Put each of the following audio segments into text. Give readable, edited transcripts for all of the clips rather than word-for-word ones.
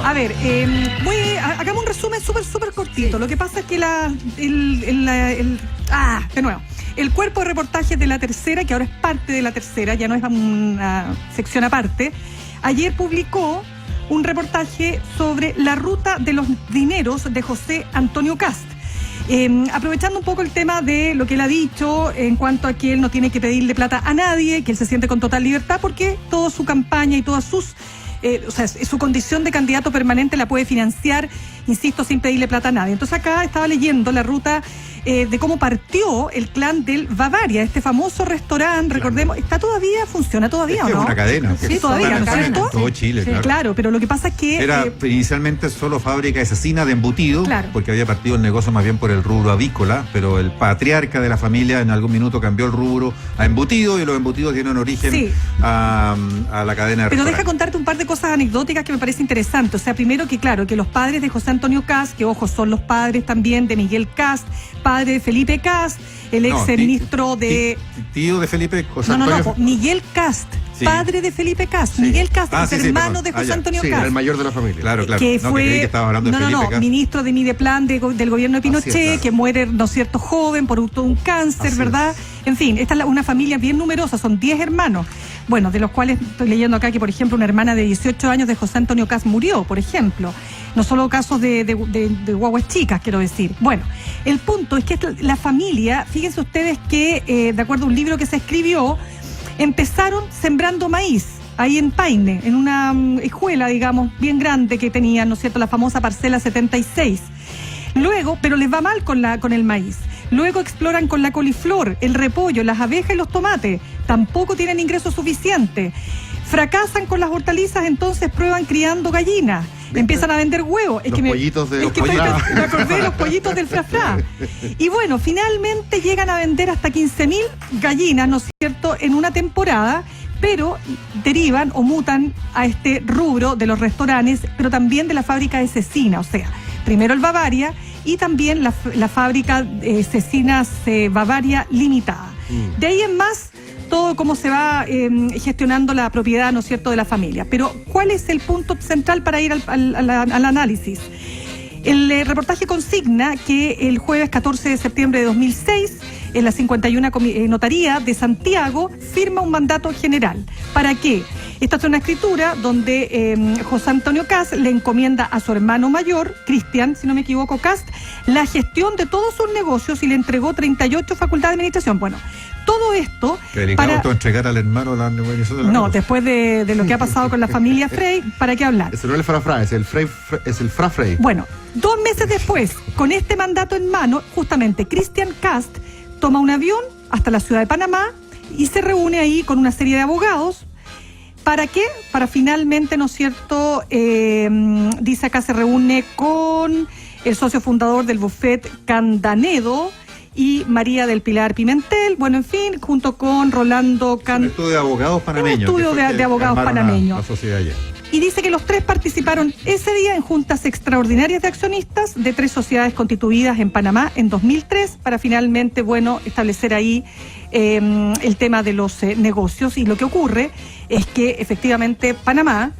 A ver, hagamos un resumen súper cortito. Sí. Lo que pasa es que de nuevo, el cuerpo de reportajes de La Tercera, que ahora es parte de La Tercera, ya no es una sección aparte, ayer publicó un reportaje sobre la ruta de los dineros de José Antonio Kast. Aprovechando un poco el tema de lo que él ha dicho en cuanto a que él no tiene que pedirle plata a nadie, que él se siente con total libertad porque toda su campaña y todas sus... su condición de candidato permanente la puede financiar, insisto, sin pedirle plata a nadie. Entonces acá estaba leyendo la ruta de cómo partió el clan del Bavaria, este famoso restaurante, recordemos, funciona todavía, ¿o no? Es una cadena. Sí, todavía, ¿no es cierto? Todo Chile, sí, claro, pero lo que pasa es que... Era inicialmente solo fábrica asesina de embutido, claro, porque había partido el negocio más bien por el rubro avícola, pero el patriarca de la familia en algún minuto cambió el rubro a embutido y los embutidos tienen origen a la cadena de Pero deja contarte un par de cosas anecdóticas que me parece interesante. O sea, primero que claro, que los padres de José Antonio Kast, que ojo, son los padres también de Miguel Kast, padre de Felipe Kast, el ex ministro de... Tío de Felipe José Antonio... No, Miguel Kast, sí, padre de Felipe Kast. Sí. Miguel Kast es hermano de José Antonio Kast. El mayor de la familia. Claro. Que fue... que estaba hablando de Felipe Kast. Ministro de Mideplan del gobierno de Pinochet, que muere, ¿no es cierto?, joven por un cáncer, ¿verdad? En fin, esta es una familia bien numerosa, son 10 hermanos. Bueno, de los cuales estoy leyendo acá que, por ejemplo, una hermana de 18 años de José Antonio Kast murió, por ejemplo. No solo casos de guaguas chicas, quiero decir. Bueno, el punto es que la familia, fíjense ustedes que, de acuerdo a un libro que se escribió, empezaron sembrando maíz ahí en Paine, en una escuela, digamos, bien grande que tenían, ¿no es cierto?, la famosa parcela 76. Luego, pero les va mal con el maíz. Luego exploran con la coliflor, el repollo, las abejas y los tomates. Tampoco tienen ingresos suficientes. Fracasan con las hortalizas, entonces prueban criando gallinas. Empiezan a vender huevos. Me acordé de los pollitos del Frafra. Y bueno, finalmente llegan a vender hasta 15.000 gallinas, ¿no es cierto?, en una temporada, pero derivan o mutan a este rubro de los restaurantes, pero también de la fábrica de cecina. O sea, primero el Bavaria y también la fábrica Cecinas Bavaria Limitada. De ahí en más, todo cómo se va gestionando la propiedad, ¿no es cierto?, de la familia. Pero, ¿cuál es el punto central para ir al análisis? El reportaje consigna que el jueves 14 de septiembre de 2006, en la 51 Notaría de Santiago, firma un mandato general. ¿Para qué? Esta es una escritura donde José Antonio Kast le encomienda a su hermano mayor, Cristian, si no me equivoco, Kast, la gestión de todos sus negocios y le entregó 38 facultades de administración. Bueno, todo esto... para entregar al hermano la negociación. No, después de lo que ha pasado con la familia Frey, ¿para qué hablar? Ese no es el Frafra, es el Fra Frey. Bueno, 2 meses después, con este mandato en mano, justamente Cristian Kast toma un avión hasta la ciudad de Panamá y se reúne ahí con una serie de abogados. ¿Para qué? Para finalmente, ¿no es cierto?, dice acá, se reúne con el socio fundador del Buffet Candanedo y María del Pilar Pimentel, bueno, en fin, junto con Rolando Un estudio de abogados panameños. Un estudio de abogados panameños. La sociedad ayer. Y dice que los 3 participaron ese día en juntas extraordinarias de accionistas de 3 sociedades constituidas en Panamá en 2003 para finalmente, bueno, establecer ahí el tema de los negocios. Y lo que ocurre es que efectivamente Panamá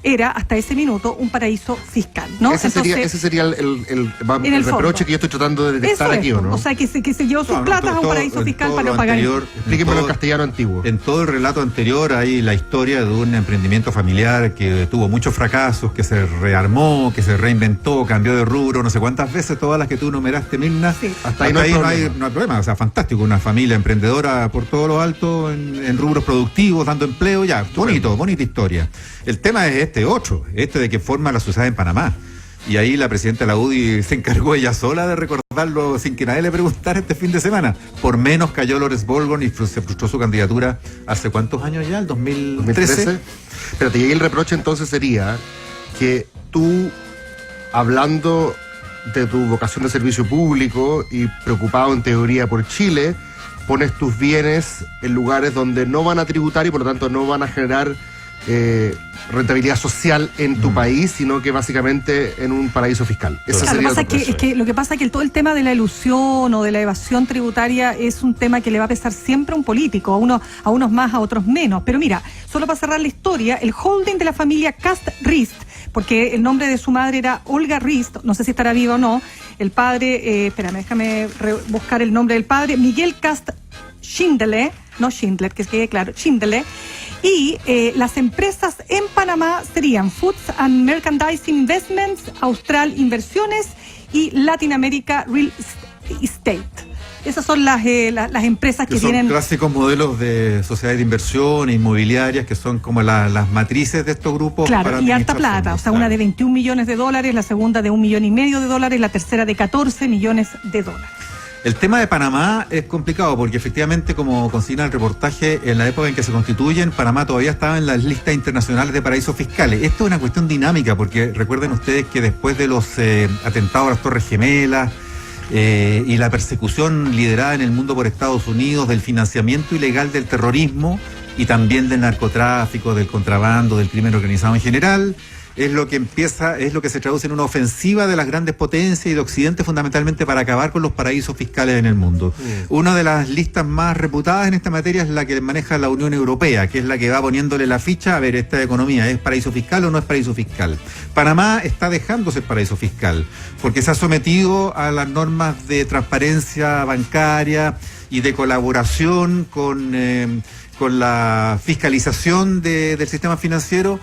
era hasta ese minuto un paraíso fiscal, ¿no? Ese sería el reproche que yo estoy tratando de detectar aquí, ¿o no? O sea, que se llevó sus platas a un paraíso fiscal para no pagar. Explíquemelo en castellano antiguo. En todo el relato anterior hay la historia de un emprendimiento familiar que tuvo muchos fracasos, que se rearmó, que se reinventó, cambió de rubro, no sé cuántas veces, todas las que tú numeraste, Mirna. Sí. Hasta ahí no hay problema. O sea, fantástico, una familia emprendedora por todo lo alto, en rubros productivos, dando empleo, ya, bonita historia. El tema es este de que forma la sociedad en Panamá. Y ahí la presidenta de la UDI se encargó ella sola de recordarlo sin que nadie le preguntara este fin de semana. Por menos cayó Lores Bolgon y se frustró su candidatura hace ¿cuántos años ya? ¿El 2013? Espérate, y ahí el reproche entonces sería que tú, hablando de tu vocación de servicio público y preocupado en teoría por Chile, pones tus bienes en lugares donde no van a tributar y por lo tanto no van a generar rentabilidad social en tu país, sino que básicamente en un paraíso fiscal. Lo que pasa es que todo el tema de la elusión o de la evasión tributaria es un tema que le va a pesar siempre a un político, a unos más, a otros menos. Pero mira, solo para cerrar la historia, el holding de la familia Kast Rist porque el nombre de su madre era Olga Rist, no sé si estará viva o no. El padre, espérame, déjame buscar el nombre del padre, Miguel Cast Schindele, no Schindler, que quede claro, Schindele. Y las empresas en Panamá serían Foods and Merchandising Investments, Austral Inversiones y Latin America Real Estate. Esas son las empresas que son tienen clásicos modelos de sociedades de inversión e inmobiliarias que son como las matrices de estos grupos. Claro, para y harta administrar plata, fondos, o sea, claro. una de 21 millones de dólares, la segunda de $1,5 millones, la tercera de 14 millones de dólares. El tema de Panamá es complicado porque efectivamente, como consigna el reportaje, en la época en que se constituyen, Panamá todavía estaba en las listas internacionales de paraísos fiscales. Esto es una cuestión dinámica porque recuerden ustedes que después de los atentados a las Torres Gemelas y la persecución liderada en el mundo por Estados Unidos del financiamiento ilegal del terrorismo y también del narcotráfico, del contrabando, del crimen organizado en general, es lo que se traduce en una ofensiva de las grandes potencias y de Occidente fundamentalmente para acabar con los paraísos fiscales en el mundo. Una de las listas más reputadas en esta materia es la que maneja la Unión Europea, que es la que va poniéndole la ficha a ver, esta economía, ¿es paraíso fiscal o no es paraíso fiscal? Panamá está dejando ser paraíso fiscal, porque se ha sometido a las normas de transparencia bancaria y de colaboración con la fiscalización del sistema financiero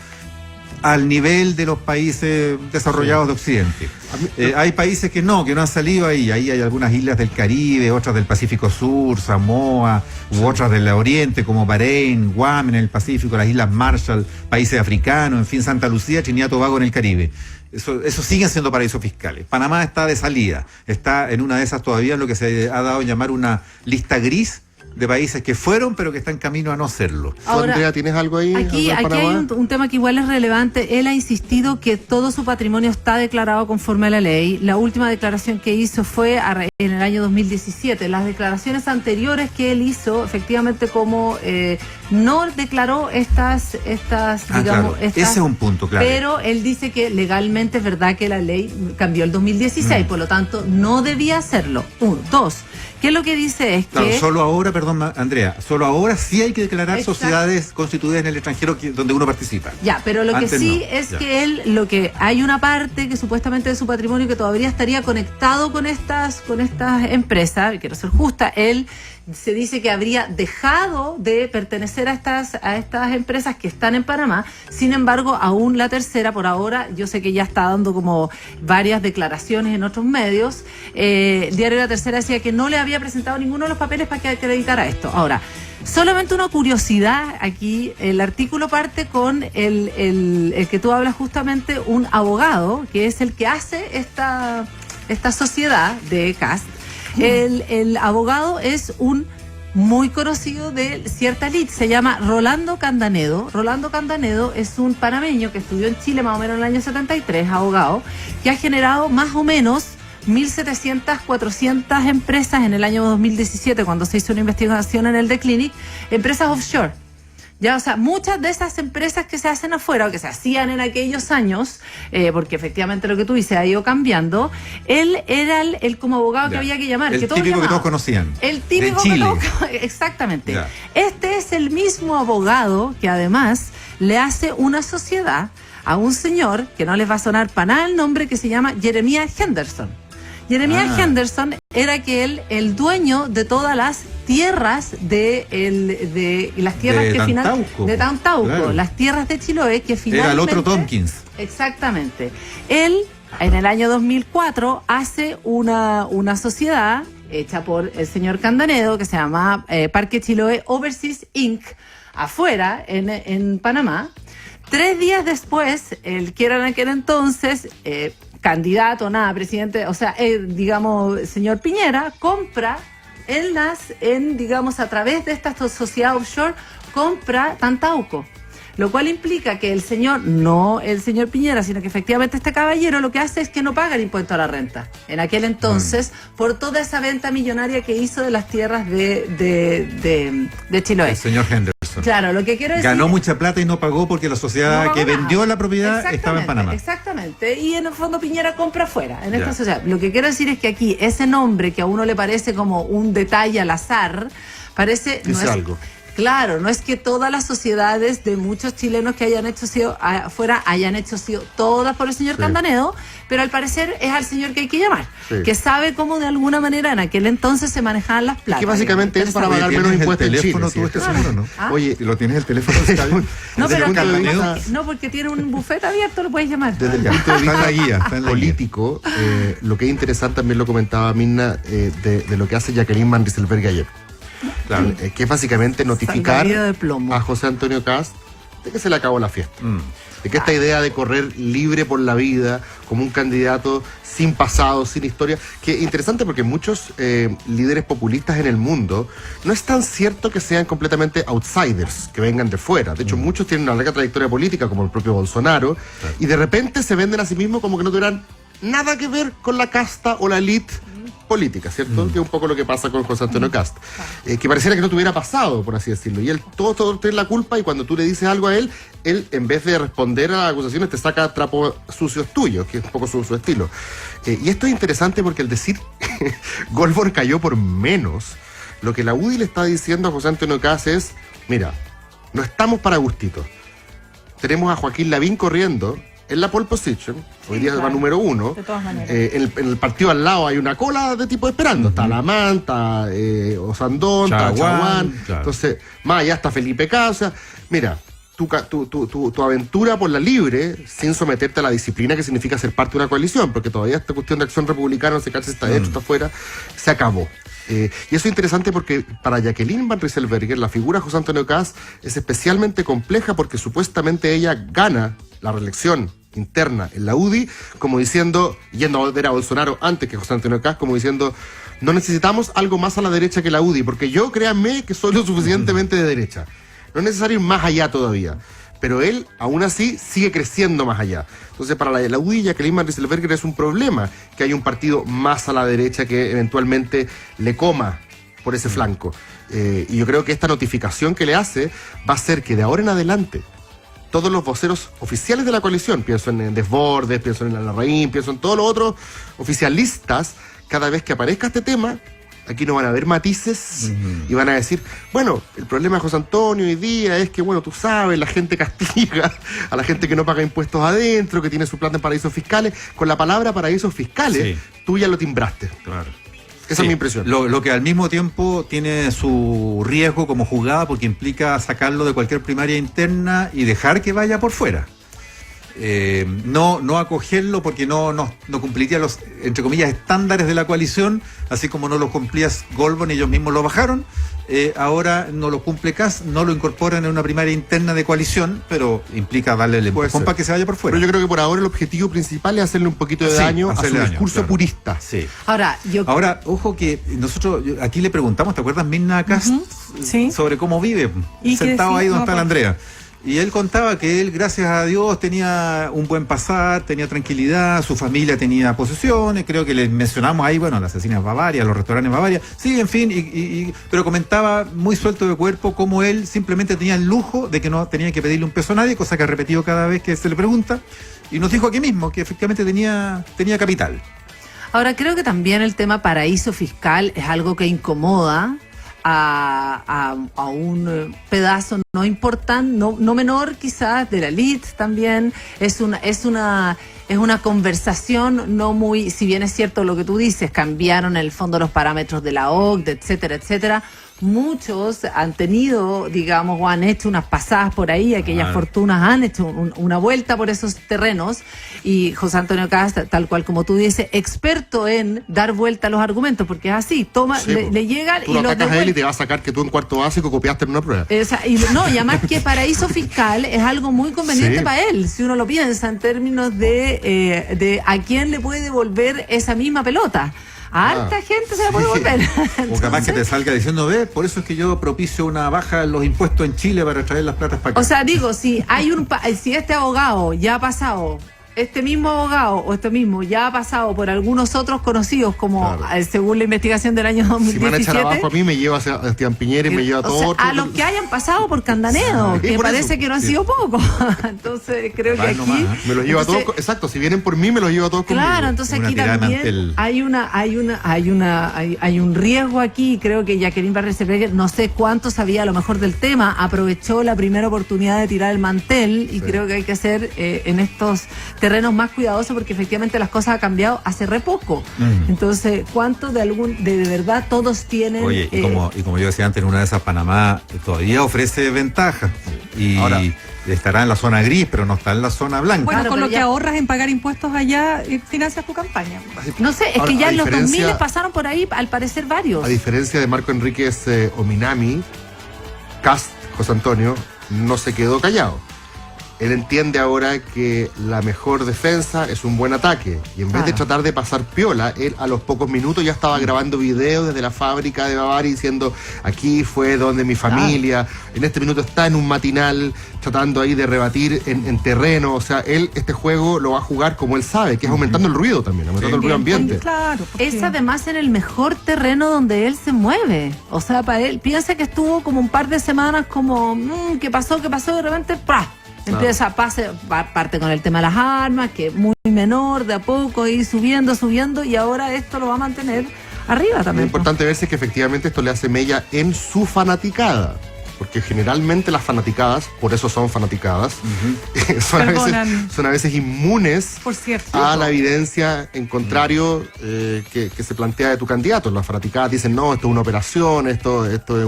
al nivel de los países desarrollados de Occidente. Hay países que no han salido ahí. Ahí hay algunas islas del Caribe, otras del Pacífico Sur, Samoa, u otras del Oriente, como Bahrein, Guam en el Pacífico, las Islas Marshall, países africanos, en fin, Santa Lucía, Trinidad y Tobago en el Caribe. Eso siguen siendo paraísos fiscales. Panamá está de salida. Está en una de esas todavía en lo que se ha dado a llamar una lista gris de países que fueron, pero que están camino a no serlo. Ahora, Andrea, ¿tienes algo ahí? Aquí hay un tema que igual es relevante. Él ha insistido que todo su patrimonio está declarado conforme a la ley. La última declaración que hizo fue en el año 2017. Las declaraciones anteriores que él hizo, efectivamente, como no declaró estas digamos, claro. Ese es un punto, claro. Pero él dice que legalmente es verdad que la ley cambió el 2016, por lo tanto no debía hacerlo. Dos, ¿qué es lo que dice? Es claro, que solo ahora, perdón, Andrea, solo ahora sí hay que declarar Exacto. sociedades constituidas en el extranjero donde uno participa. Ya, pero lo Antes que sí no. es Ya. que hay una parte que supuestamente de su patrimonio que todavía estaría conectado con estas empresas, y quiero ser justa, él se dice que habría dejado de pertenecer a estas empresas que están en Panamá. Sin embargo, aún la tercera, por ahora, yo sé que ya está dando como varias declaraciones en otros medios. El diario La Tercera decía que no le había presentado ninguno de los papeles para que acreditara esto. Ahora, solamente una curiosidad aquí, el artículo parte con el que tú hablas justamente, un abogado, que es el que hace esta sociedad de CAST. El abogado es un muy conocido de cierta elite, se llama Rolando Candanedo. Rolando Candanedo es un panameño que estudió en Chile más o menos en el año 73, abogado, que ha generado más o menos 1.700, 400 empresas en el año 2017, cuando se hizo una investigación en el The Clinic, empresas offshore. Ya, o sea, muchas de esas empresas que se hacen afuera o que se hacían en aquellos años, porque efectivamente lo que tú dices ha ido cambiando, él era el como abogado que había que llamar. El que todos típico que llamaban. todos conocían. El típico de Chile. que todos, exactamente. Ya. Este es el mismo abogado que además le hace una sociedad a un señor, que no les va a sonar para nada el nombre, que se llama Jeremiah Henderson. Jeremiah Henderson era el dueño de todas las tierras de las tierras De que Tantauco, de Tantauco, claro. Las tierras de Chiloé que finalmente Era el otro Tompkins. Exactamente. Él en el año 2004 hace una sociedad hecha por el señor Candanedo que se llama Parque Chiloé Overseas Inc. afuera en Panamá. 3 días después, el que era en aquel entonces candidato, presidente, o sea, digamos, señor Piñera, compra digamos, a través de esta sociedad offshore, compra Tantauco. Lo cual implica que no el señor Piñera, sino que efectivamente este caballero lo que hace es que no paga el impuesto a la renta. En aquel entonces, por toda esa venta millonaria que hizo de las tierras de Chiloé. El señor Henderson. Claro, lo que quiero decir... Ganó mucha plata y no pagó porque la sociedad que vendió la propiedad estaba en Panamá. Exactamente, y en el fondo Piñera compra afuera, en esta sociedad. Lo que quiero decir es que aquí ese nombre que a uno le parece como un detalle al azar, parece... Dice algo. Claro, no es que todas las sociedades de muchos chilenos que hayan hecho sido afuera hayan hecho sido todas por el señor Candanedo, pero al parecer es al señor que hay que llamar, que sabe cómo de alguna manera en aquel entonces se manejaban las platas. Que básicamente es para pagar menos impuestos en Chile. ¿Tú estás seguro, no? ¿Ah? Oye, ¿lo tienes el teléfono? No, pero Candanedo. no, porque tiene un buffet abierto, lo puedes llamar. Desde el punto de vista político, lo que es interesante, también lo comentaba Mirna, de lo que hace Jacqueline Van Rysselberghe ayer. Claro, que es básicamente notificar a José Antonio Kast de que se le acabó la fiesta. De que esta idea de correr libre por la vida, como un candidato sin pasado, sin historia, que es interesante porque muchos líderes populistas en el mundo no es tan cierto que sean completamente outsiders, que vengan de fuera. De hecho, muchos tienen una larga trayectoria política, como el propio Bolsonaro, y de repente se venden a sí mismos como que no tuvieran nada que ver con la casta o la elite política, ¿cierto? Que es un poco lo que pasa con José Antonio Kast. Que pareciera que no tuviera pasado, por así decirlo. Y él todo tiene la culpa, y cuando tú le dices algo a él, en vez de responder a las acusaciones, te saca trapos sucios tuyos, que es un poco su estilo. Y esto es interesante porque el decir Goldberg cayó por menos, lo que la UDI le está diciendo a José Antonio Kast es, mira, no estamos para gustitos. Tenemos a Joaquín Lavín corriendo en la pole position, hoy día va número 1. De todas maneras. En el partido al lado hay una cola de tipo esperando. Está Alamán, está Osandón, está Chaguán. Claro. Entonces, más allá está Felipe Casa. Mira, tu aventura por la libre, sin someterte a la disciplina que significa ser parte de una coalición, porque todavía esta cuestión de acción republicana, no sé si está dentro, está afuera, se acabó. Y eso es interesante porque para Jacqueline Van Rysselberghe, la figura de José Antonio Kast es especialmente compleja porque supuestamente ella gana la reelección interna en la UDI, como diciendo, yendo a ver a Bolsonaro antes que José Antonio Kast, como diciendo, no necesitamos algo más a la derecha que la UDI, porque yo, créanme, que soy lo suficientemente de derecha. No es necesario ir más allá todavía. Pero él, aún así, sigue creciendo más allá. Entonces, para la UDI, Jacqueline Van Rysselberghe es un problema que haya un partido más a la derecha que eventualmente le coma por ese flanco. Y yo creo que esta notificación que le hace va a hacer que de ahora en adelante todos los voceros oficiales de la coalición, pienso en Desbordes, pienso en Larraín, pienso en todos los otros oficialistas, cada vez que aparezca este tema, aquí no van a haber matices y van a decir, bueno, el problema de José Antonio hoy día es que, bueno, tú sabes, la gente castiga a la gente que no paga impuestos adentro, que tiene su plata en paraísos fiscales. Con la palabra paraísos fiscales, tú ya lo timbraste. Claro. Esa es mi impresión. Lo que al mismo tiempo tiene su riesgo como jugada, porque implica sacarlo de cualquier primaria interna y dejar que vaya por fuera. No acogerlo porque no cumpliría los, entre comillas, estándares de la coalición, así como no lo cumplía Goldberg, ellos mismos lo bajaron. Ahora no lo cumple Kast, no lo incorporan en una primaria interna de coalición, pero implica darle el empujón para que se vaya por fuera. Pero yo creo que por ahora el objetivo principal es hacerle un poquito de daño a su discurso purista. Sí. Ahora, ojo que nosotros aquí le preguntamos, ¿te acuerdas, Mirna, a Kast? Sí. Sobre cómo vive, ¿Y sentado ahí donde está la pues, Andrea. Y él contaba que él, gracias a Dios, tenía un buen pasar, tenía tranquilidad, su familia tenía posesiones, creo que les mencionamos ahí, bueno, las asesinas Bavaria, los restaurantes Bavaria, sí, en fin, pero comentaba muy suelto de cuerpo cómo él simplemente tenía el lujo de que no tenía que pedirle un peso a nadie, cosa que ha repetido cada vez que se le pregunta, y nos dijo aquí mismo que efectivamente tenía capital. ahora creo que también el tema paraíso fiscal es algo que incomoda a un pedazo no importante, no menor quizás, de la elite también. Es una conversación no muy, si bien es cierto lo que tú dices, cambiaron en el fondo los parámetros de la OCDE, etcétera, etcétera. Muchos han tenido, digamos, o han hecho unas pasadas por ahí, aquellas fortunas han hecho una vuelta por esos terrenos, y José Antonio Kast, tal cual como tú dices, experto en dar vuelta a los argumentos, porque es así, le llegan tú y lo lo atacas a él y te va a sacar que tú en cuarto básico copiaste en una prueba. y además que paraíso fiscal es algo muy conveniente para él, si uno lo piensa en términos de a quién le puede devolver esa misma pelota. A harta gente se la puede volver. O capaz que te salga diciendo, ve, por eso es que yo propicio una baja en los impuestos en Chile para traer las platas para acá. O sea, digo, si hay si este abogado ya ha pasado este mismo abogado o este mismo ya ha pasado por algunos otros conocidos como según la investigación del año 2017. Si me van a echar abajo a mí, me lleva a Sebastián Piñera y me lleva a todos otros. A los que hayan pasado por Candanedo, que parece que no han sido pocos. Entonces creo que aquí me los lleva a todos. Exacto, si vienen por mí, me los lleva a todos conmigo. Claro, entonces aquí también hay un riesgo aquí. Creo que Jacqueline Barres Cepeque, no sé cuánto sabía a lo mejor del tema, aprovechó la primera oportunidad de tirar el mantel y creo que hay que ser en estos terrenos más cuidadosos porque efectivamente las cosas han cambiado hace re poco. Entonces, ¿cuánto de verdad todos tienen? Oye, y como yo decía antes, en una de esas Panamá todavía ofrece ventaja y ahora estará en la zona gris, pero no está en la zona blanca. Bueno, con lo que ahorras en pagar impuestos allá, financias tu campaña. No sé, es que ya en los 2000 pasaron por ahí, al parecer, varios. A diferencia de Marco Enríquez Ominami, Kast, José Antonio, no se quedó callado. Él entiende ahora que la mejor defensa es un buen ataque. Y en vez de tratar de pasar piola, él a los pocos minutos ya estaba grabando videos desde la fábrica de Bavaria diciendo, aquí fue donde mi familia, en este minuto está en un matinal, tratando ahí de rebatir en terreno. O sea, él este juego lo va a jugar como él sabe, que es aumentando el ruido también, aumentando el ruido ambiente. Claro, es además en el mejor terreno donde él se mueve. O sea, para él, piensa que estuvo como un par de semanas como, ¿qué pasó? De repente, ¡pra! Empieza parte con el tema de las armas, que es muy menor, de a poco, ir subiendo, y ahora esto lo va a mantener arriba también. Lo importante verse que efectivamente esto le hace mella en su fanaticada, porque generalmente las fanaticadas, por eso son fanaticadas, son a veces inmunes a la evidencia en contrario que se plantea de tu candidato. Las fanaticadas dicen, no, esto es una operación, esto es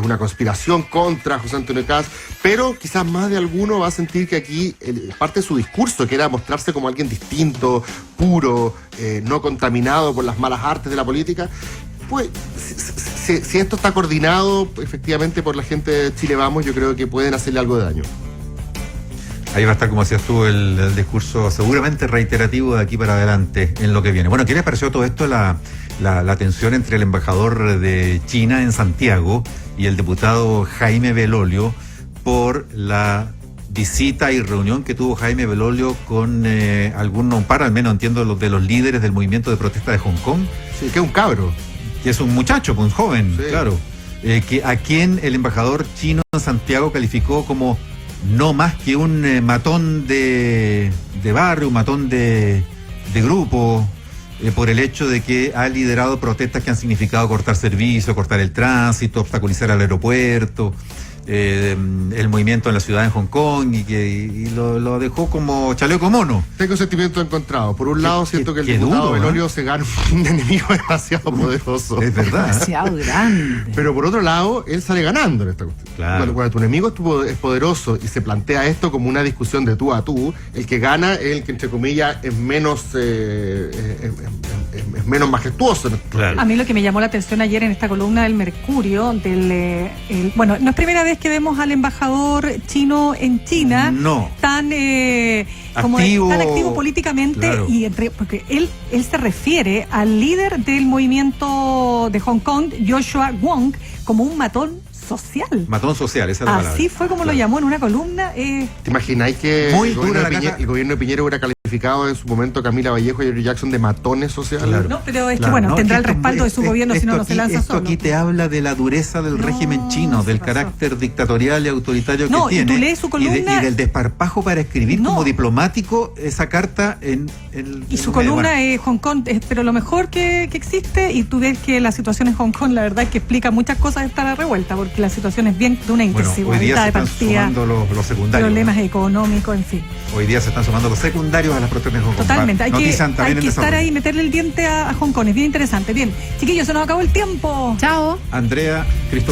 una conspiración contra José Antonio Kast, pero quizás más de alguno va a sentir que aquí parte de su discurso, que era mostrarse como alguien distinto, puro, no contaminado por las malas artes de la política, pues si esto está coordinado efectivamente por la gente de Chile Vamos, yo creo que pueden hacerle algo de daño. Ahí va a estar, como decías tú, el discurso seguramente reiterativo de aquí para adelante en lo que viene. Bueno, ¿qué les pareció todo esto, la tensión entre el embajador de China en Santiago y el diputado Jaime Belolio por la visita y reunión que tuvo Jaime Belolio con un par, al menos entiendo, de los líderes del movimiento de protesta de Hong Kong? Sí, que es un cabro. Que es un muchacho, un joven, claro. A quien el embajador chino en Santiago calificó como no más que un matón de barrio, un matón de grupo, por el hecho de que ha liderado protestas que han significado cortar servicio, cortar el tránsito, obstaculizar el aeropuerto, el movimiento en la ciudad de Hong Kong, y lo dejó como chaleco mono. Tengo sentimientos encontrados. Por un lado, siento que el diputado Belolio se gana un enemigo demasiado poderoso. Es verdad. Demasiado grande. Pero por otro lado, él sale ganando en esta cuestión. Claro. Cuando tu enemigo es poderoso y se plantea esto como una discusión de tú a tú, el que gana es el que, entre comillas, es menos majestuoso. Claro. A mí lo que me llamó la atención ayer en esta columna del Mercurio, bueno, no es primera vez que vemos al embajador chino en China tan activo políticamente, claro. Porque él se refiere al líder del movimiento de Hong Kong, Joshua Wong, como un matón social. Matón social, esa es la palabra. Así fue como lo llamó en una columna. ¿Te imagináis que el gobierno de Piñera hubiera calificado en su momento a Camila Vallejo y a Jerry Jackson de matones sociales? Claro. No, pero es que tendrá el respaldo de su gobierno, si no se lanza esto solo. Aquí te habla de la dureza del régimen chino, del carácter dictatorial y autoritario que tiene. Y tú lees su columna, y del desparpajo para escribir como diplomático esa carta en el... Y su columna es Hong Kong, pero lo mejor que existe, y tú ves que la situación en Hong Kong, la verdad es que explica muchas cosas de esta revuelta, porque la situación es bien de una intensidad de partida, los secundarios, problemas económicos, en fin. Hoy día se están sumando los secundarios a las protestas en Hong Kong. Totalmente, hay que estar ahí, meterle el diente a Hong Kong, es bien interesante. Bien, chiquillos, se nos acabó el tiempo. Chao. Andrea, Cristóbal.